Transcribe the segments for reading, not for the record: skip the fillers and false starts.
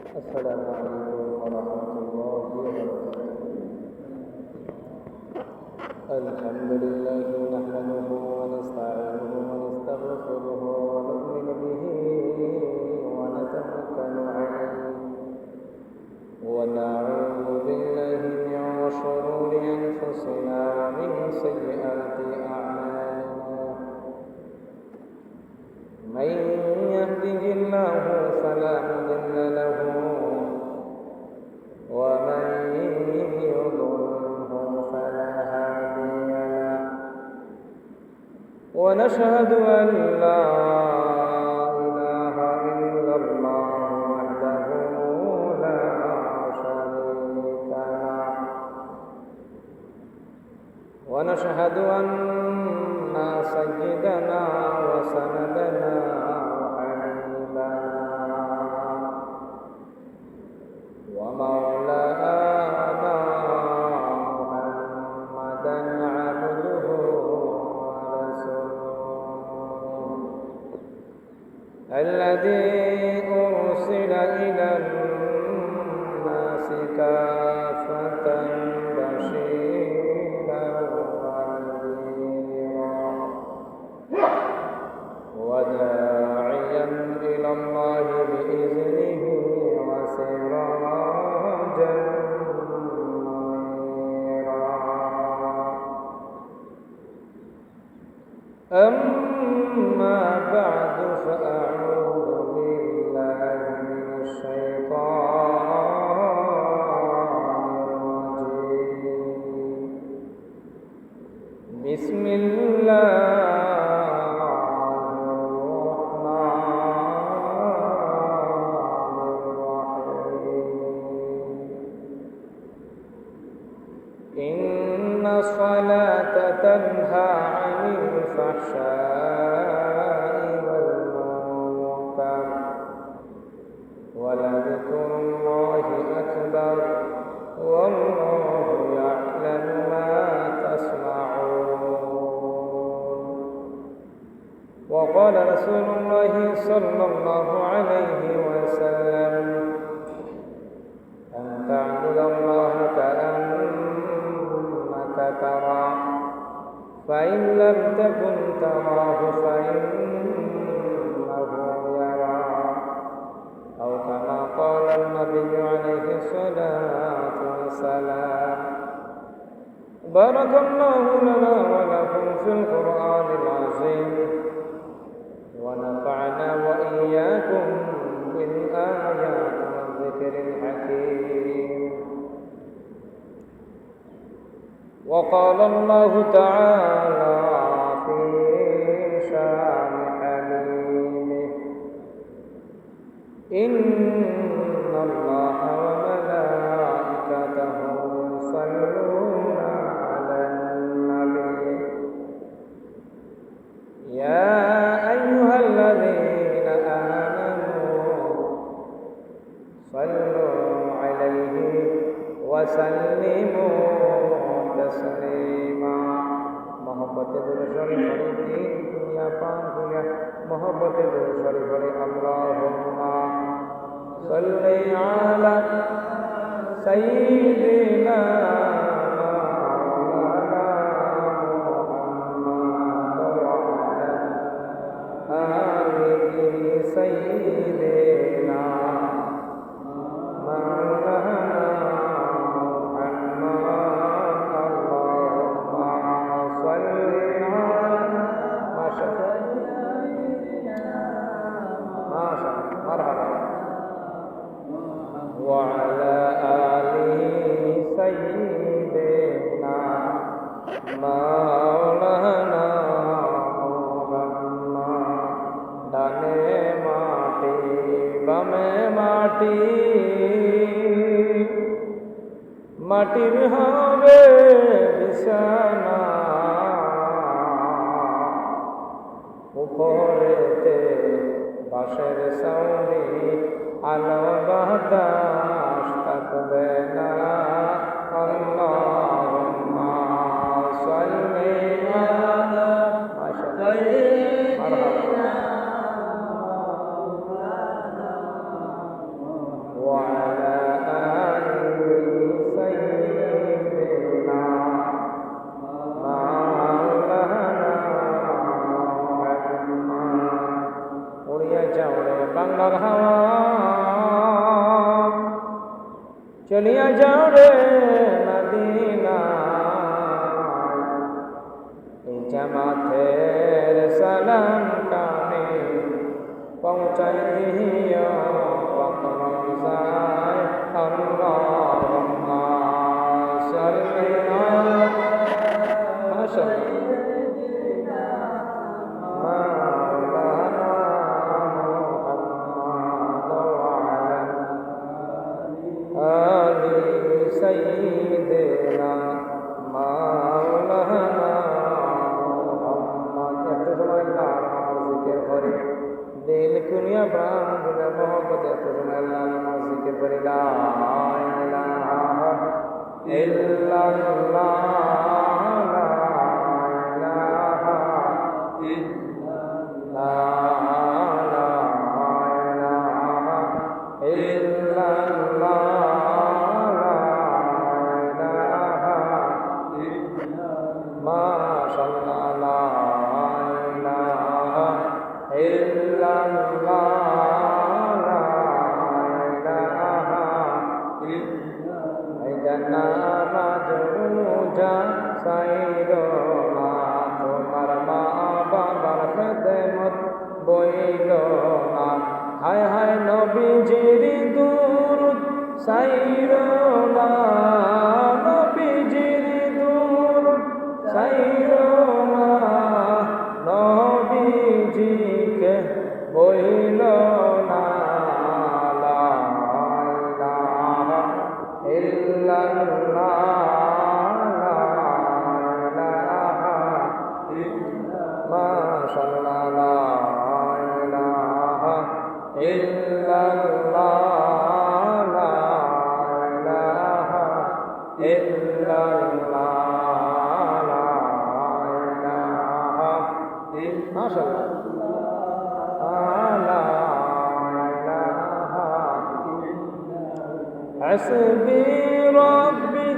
السلام عليكم ورحمة الله وبركاته. الحمد لله نحمده ونستعينه ونستغفره ونؤمن به ونتوكل عليه ونعوذ بالله من شرور أنفسنا ومن سيئات أعمالنا. من يهده الله فلا مضل له ومن يضلله فلا هادي له، ونشهد أن لا إله إلا الله وحده لا شريك له، ونشهد أن سيدنا وسندنا وحبيبنا ومولانا محمدا عبده ورسوله الذي أرسل إلى الناس كافة بشيرا ونذيرا وداعيا إلى الله بإذنه وسراجا منيرا. أما بعد فأعوذ بالله من الشيطان الرجيم. بسم الله إن الصلاة تنهى عن الفحشاء والمنكر ولذكر الله أكبر والله يعلم ما تصنعون. وقال رسول الله صلى الله عليه وسلم: أن تعبد الله كأنك ترى فإن لم تكن تراه فإنه يرى، أو كما قال النبي عليه الصلاة والسلام. بارك الله لنا ولكم في القرآن العظيم، ونفعنا وإياكم بالآيات والذكر الحكيم. وقال الله تعالى في شان حبيبه: إن الله وملائكته يصلون على النبي يا أيها الذين آمنوا صلوا عليه وسلموا تسليما. मोहब्बत दुरूद शरीफ दुनिया पाक दुनिया मोहब्बत दुरूद शरीफ अल्लाहुम्मा सल्ली अला सय्यिदिना मौलाना मुहम्मद व अला आलिहि सय्यिदिना وعلى آله سيدنا مولانا محمد ডানে মাটি বামে মাটি মাটির হবে বিছানা উপরেতে বাঁশের ছাউনি আলো বাতাস থাকবে না। আল্লাহুম্মা সাল্লি আলা সাইয়্যিদিনা যাও রে বাংলার হাওয়া, চলিয়া যাও রে মদিনা, এই জামাতের সালাম কানে পৌঁছাই দিও পাক রমজান। আল্লাহুম্মা সাল্লি আলা সাইয়্যিদিনা মাওলানা মুহাম্মদ। একটু সময় আল্লাহর জিকির করে দিল কুনিয়া প্রাণ গুনা মোহব্বত, একটু সময় আল্লাহর জিকির করে লা ইলাহা ইল্লাল্লাহ, লা ইলাহা ইল্লাল্লাহ, লা ইলাহা ইল্লাল্লাহ, তোমার মা বাবার খেদমত বইল না। হায় হায় নবীজির দুরূদ সাইর না, নবীজির দুরূদ সাইর না, নবীজিকে বইল না। লা ইলাহা ইল্লাল্লাহ, حسبي ربي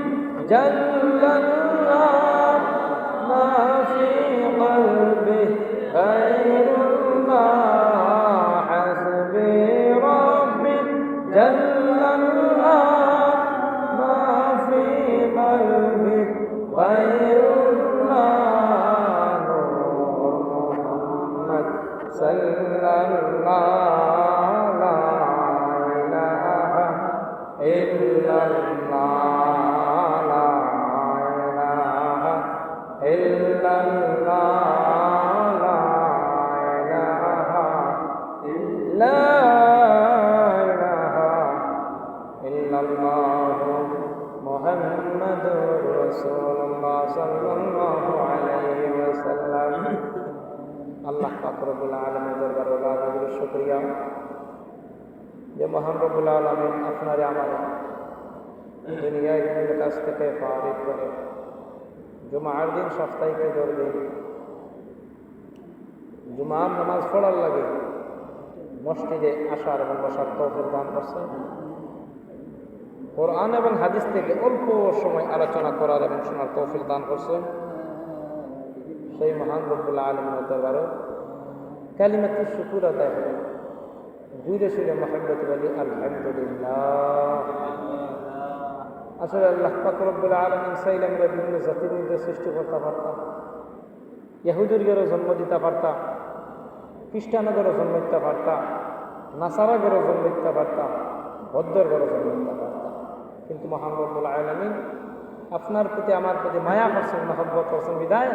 جل الله، ما في قلبي غير الله. حسبي ربي جل الله، ما في قلبي غير الله. نور محمد صلى الله، আল্লাহ পাক রব্বুল আলামিনের দরবারে লাখ লাখ শুকরিয়া যে মহান রব্বুল আলামিন আপনারে আমারে দুনিয়ার দিনের কাছ থেকে ফারিগ করে জুমার দিন সাপ্তাহিক দিন জুমার নামাজ পড়ার লাগে মসজিদে আসার এবং বসার তৌফিক দান করছেন। কোরআন এবং হাদিস থেকে অল্প সময় আলোচনা করার এবং শোনার তৌফিক দান করছেন। সেই মহান রব্বুল আলামিনের দরবারে কালিমাতু শুকর আদায় করে দুইরে সুরে মহব্বত বলি আলহামদুলিল্লাহ। আসলে আল্লাহ পাক রব্বুল আলামিন চাইলে আমরা বিভিন্ন জাতির মধ্যে সৃষ্টি করতে পারতাম, ইহুদির ঘরে জন্ম দিতে পারতাম, খ্রিস্টানগরও জন্ম দিতে পারতাম, নাসারা ঘরে জন্ম দিতে পারতাম, বৌদ্ধর ঘরে জন্ম দিতে পারতাম, কিন্তু মহান রব্বুল আলামিন আপনার প্রতি আমার প্রতি মায়া করছেন, মহব্বত করছেন বিদায়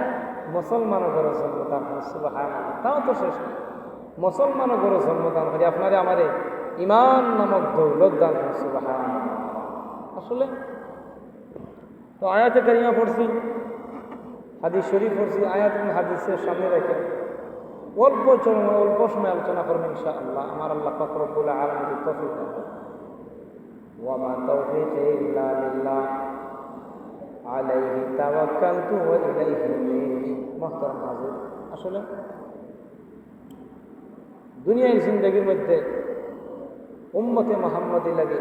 মুসলমানও ঘরে জন্মদান করে। সুবহানাল্লাহ, তাও তো শেষ না, মুসলমানও ঘরে জন্মদান করে আপনারে আমারে ইমান নামক দৌলত দান করে। সুবহানাল্লাহ। আসলে তো আয়াতে কারিমা পড়ছি, হাদিস শরীফ পড়ছি, আয়াত এবং হাদিসের সামনে রেখে অল্প সময় আলোচনা করবেন ইনশাআল্লাহ। আমার আল্লাহ পাক রব্বুল আলামিন তৌফিক দান করুন। ওয়া মা তাওফীকি ইল্লা বিল্লাহ আলাইহি তাওয়াক্কালতু ওয়া ইলাইহি উনীব। মুহতারাম হাজির, আসলে দুনিয়ার জিন্দেগির মধ্যে উম্মতে মুহাম্মাদি লাগে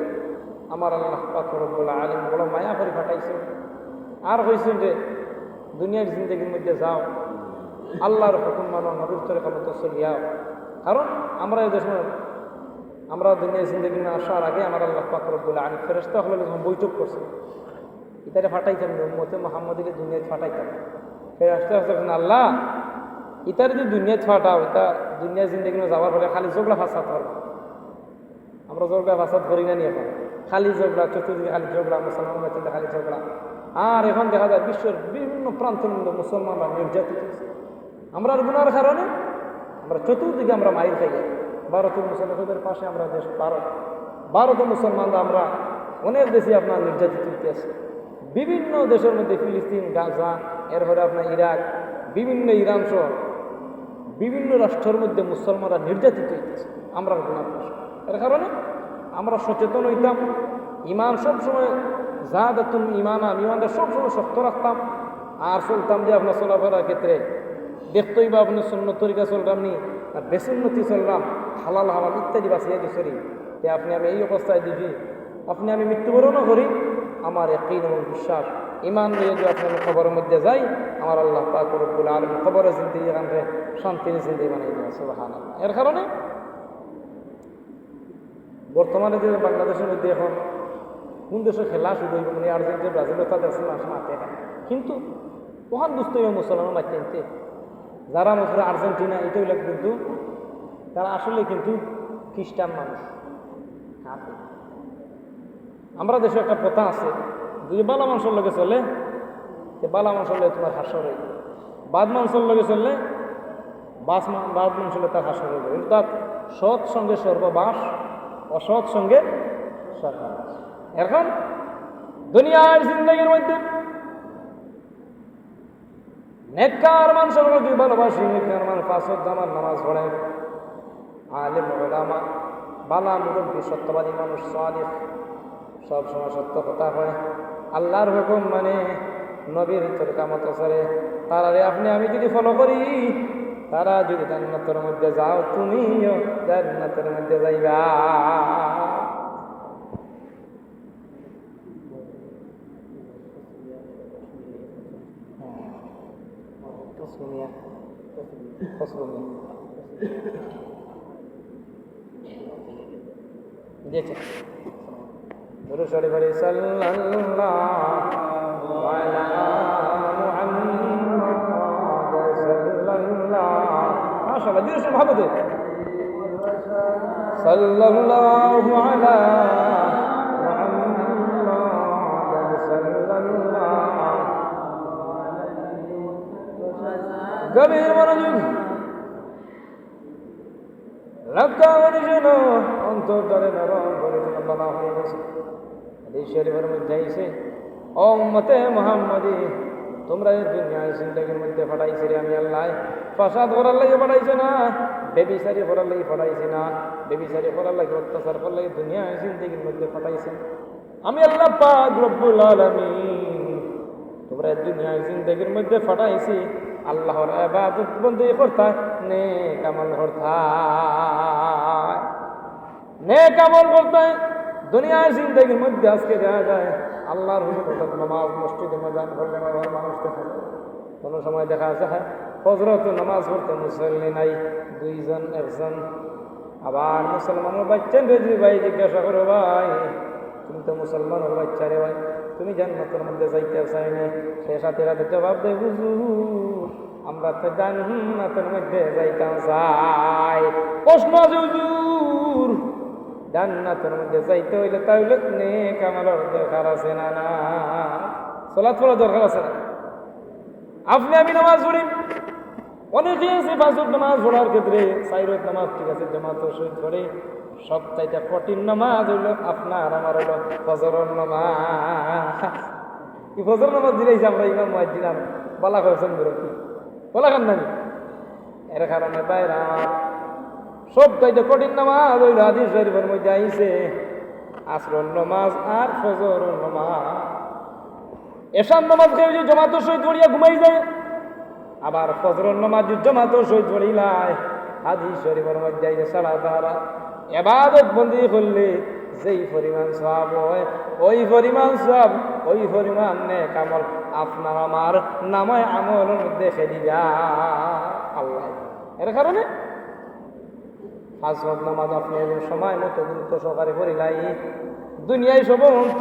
আমার আল্লাহ পাক রব্বুল আলামিন বড় মায়া করে পাঠাইছেন। আর হয়েছেন যে দুনিয়ার জিন্দেগির মধ্যে যাও, আল্লাহর হুকুম মানো, নবীর তরিকা মতো চলিয়াও, কারণ আমরা এই দেশে আমরা দুনিয়া জিন্দগি না আসার আগে আমার আল্লাহ পাক রব্বুল আলামিন ফেরেশতা হলে যখন বৈঠক করছে ইতারে ফাটাইতাম উম্মতে মুহাম্মদীকে দুনিয়ায় ফাটাইতাম ফেরেশতা হচ্ছেন আল্লাহ ইতার যদি দুনিয়ায় ফাটাও এটা দুনিয়া জিন্দগি যাওয়ার পরে খালি ঝগড়া ফাসাদ করবো আমরা ঝগড়া ফাসাদ করি না নিয়ে এখন খালি ঝগড়া চতুর্দিকে খালি ঝগড়া মুসলমান চিন্তা খালি ঝগড়া আর এখন দেখা যায় বিশ্বের বিভিন্ন প্রান্তের মধ্যে মুসলমানরা নির্যাতিত হচ্ছে আমরা গুনার কারণে আমরা চতুর্দিকে আমরা মাইর খাই ভারতের মুসলমানদের পাশে আমরা দেশ ভারতের মুসলমানরা আমরা অনেক দেশে আপনার নির্যাতিত হইতেছে বিভিন্ন দেশের মধ্যে ফিলিস্তিন গাজা এরপরে আপনার ইরাক বিভিন্ন ইরান সহ বিভিন্ন রাষ্ট্রের মধ্যে মুসলমানরা নির্যাতিত হইতেছে আমরা গুনার পাশে এর কারণে আমরা সচেতন হইতাম ইমান সবসময় জাহাদাতুল ইমান ইমানটা সবসময় শক্ত রাখতাম আর চলতাম যে আপনার চলাফেরার ক্ষেত্রে দেখতেই বা আপনি সুন্নত তরিকা চলতাম নি আর বেসুন্নতি চললাম হালাল হালাল ইত্যাদি বাঁচিয়ে দিছরি যে আপনি আমি এই অবস্থায় দিবি আপনি আমি মৃত্যুবরণও করি আমার ইয়াকিন এবং বিশ্বাস ইমান নিয়ে যদি আপনি খবরের মধ্যে যাই আমার আল্লাহ পাক রব্বুল আলামিন খবরের জিন্দেগি এখানে শান্তির জিন্দেগি বানিয়ে দেবে সুবহানাল্লাহ। এর কারণে বর্তমানে যে বাংলাদেশের মধ্যে এখন কোন দেশে খেলা শুরু হইব মানে আর্জেন্টিনা ব্রাজিল তাদের আছে মাঠে কিন্তু ওখান দুস্থ মুসলমান বাচ্চা যারা মনে আর্জেন্টিনা এটা হইলে কিন্তু তারা আসলে কিন্তু খ্রিস্টান মানুষ। আমরা দেশে একটা প্রথা আছে যদি বালা মানুষের লগে চলে বালা মানুষের লগে তোমার হাস্য রইল বাদ মানুষের লগে চললে বাদ মানুষের তার হাস্য রইল অর্থাৎ সৎ সঙ্গে সর্ববাস অসৎ সঙ্গে সর্বনাশ। এখন দুনিয়ার জিন্দগির মধ্যে নেককার মানুষের যদি ভালোবাসি নেককার মানুষ পাঁচ ওয়াক্ত নামাজ পড়ে আলেম ওলামা বালা মুরব্বী সত্যবাদী মানুষ সাদিক সব সময় সত্য কথা হয় আল্লাহর হুকুম মানে নবীর তরিকা মতো চলে তারারে আপনি আমি যদি ফলো করি তারা যদি জান্নাতের মধ্যে যাও তুমিও জান্নাতের মধ্যে যাইবা। ভাবতে সাল্লাল্লাহু আলা গভীর মনোযোগ লাগানোর অন্তর ধরে নরম করে বলা হয়ে গেছে এই শরীফের মধ্যে আইছে ও উম্মতে মুহাম্মাদি তোমরা এই দুনিয়ার জিন্দগির মধ্যে পাঠাইছি রে আমি আল্লাহ ফাসাদ করার লাগে পাঠাইছে না বেবিচারি করার লাগে পাঠাইছি না বেবিচারি করার লাগে অত্যাচার করার লাগে দুনিয়ার জিন্দগির মধ্যে পাঠাইছি আমি আল্লাহ পাক রব্বুল আলামিন তোমরা দুনিয়ার জিন্দগির মধ্যে পাঠাইছি আল্লাহর ইবাদত বন্দি করতা নেক আমল করতা নেক আমল করতা দুনিয়ার জিন্দগির মধ্যে আজকে দেখা যায় আল্লাহর হুকুমত নামাজ মসজিদে ময়দান করলে মানুষ দেখা যায় কোনো সময় দেখা যায় ফজরত নামাজ পড়তে মুসল্লি নাই দুইজন একজন আবার মুসলমানের বাচ্চা যদি ভাই জিজ্ঞাসা করো ভাই তুমি তো মুসলমানের বাচ্চা রে ভাই তুমি জান্নাতের মধ্যে যাইতে চাই না সে সাথে রাতে জবাব দেয় হুজুর আমরা তো জান্নাতের মধ্যে যাইতাম চাই প্রশ্ন আছে হুজুর জান্নাতের মধ্যে যাইতে হইলে তাহলে নেক আমলের দরকার আছে না না সালাত পড়ার দরকার আছে না আপনি আমি নামাজ পড়ি অনেকে আছে পাঁচ ওয়াক্ত নামাজ পড়ার ক্ষেত্রে চার ওয়াক্ত নামাজ ঠিক আছে জামাত শহীদ করে সব চাইতে কঠিন নামাজ হইল আপনার আমার হইল ফজরের নামাজ এই ফজর নামাজ দিলেই আমরা ইমাম মুয়াজ্জিন আর বলা করেছেন বিরক্তি বলা খান নানি এর কারণে বাইরে সব চাইতে কঠিন নামাজ হইল হাদিস শরীফের মধ্যে আইছে আসরের নামাজ আর ফজরের নামাজ এশার নামাজ খেয়ে যে জামাত শহীদ পড়িয়া ঘুমাই যায় আবার ফজরের নামাজ জামাত শহীদ পড়িলায় হাদিস শরীফের মধ্যে আইছে সালাত দ্বারা ইবাদত বন্দি করলে যেই পরিমাণ সওয়াব হয় ওই পরিমাণ সওয়াব ওই পরিমাণ নেক আমল আপনার আমার নামায় আমলের মধ্যে খেলি যা আল্লাহ। এর কারণে আসর নামাজ আপনি সময় মতো গুরুত্ব সহকারে পড়িলাই দুনিয়ায় সব অন্ত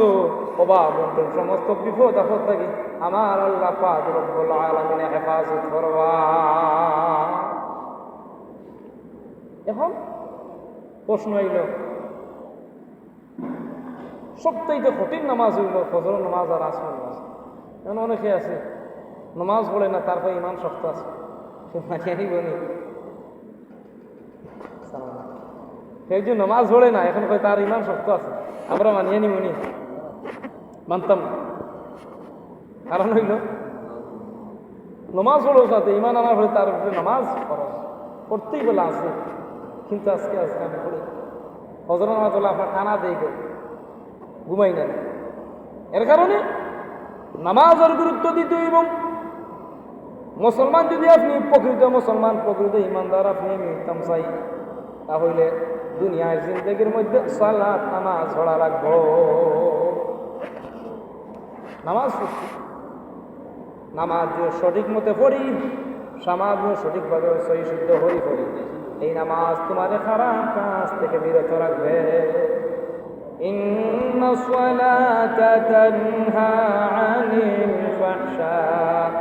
অভাব অন্তর সমস্ত বিপদ আপদ থাকি আমার আল্লাহ পাক রব্বুল আলামিন হেফাজত করবা। এখন প্রশ্ন হইল সবথেকে কঠিন নামাজ হইল ফজর নামাজ আর আসর নামাজ। এখন অনেকে আছে নামাজ পড়ে না, তারপর ইমান শক্ত আছে, সে মানিয়ে নিবনি। সেই যে নামাজ পড়ে না, এখন কয় তার ইমান শক্ত আছে, আমরা মানিয়ে নিবনি, মানতাম না। কারণ হইল নামাজ পড়ো সাথে ইমান আনার হলে তার উপরে নামাজ খরচ করতেই বলে আছে, কিন্তু আজকে আমি পড়ি ফজর নামাজ হলে আপনার খানা দেই গো, ঘুমাই না। এর কারণে নামাজের গুরুত্ব দিতে এবং মুসলমান যদি আপনি প্রকৃত মুসলমান প্রকৃত ইমানদার আপনি মিলতাম চাই, তাহলে দুনিয়ার জিন্দগির মধ্যে সালাত নামাজ পড়া লাগবো। নামাজ পড়ছি, নামাজ সঠিক মতে পড়ি, সমাজ সঠিকভাবে সহি শুদ্ধ হরি পড়ি, এই নামাজ তোমার খারাপ কাজ থেকে বিরত রাখবে। ইন্না সালাতা তানহা আনিল ফাহশাই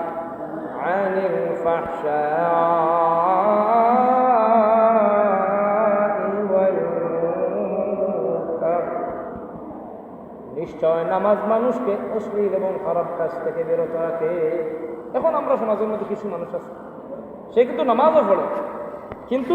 ওয়াল মুনকার। নিশ্চয় নামাজ মানুষকে অশ্লীল এবং খারাপ কাজ থেকে বিরত রাখে। এখন আমরা সমাজের মধ্যে কিছু মানুষ আছে, সে কিন্তু নামাজও পড়ে, কিন্তু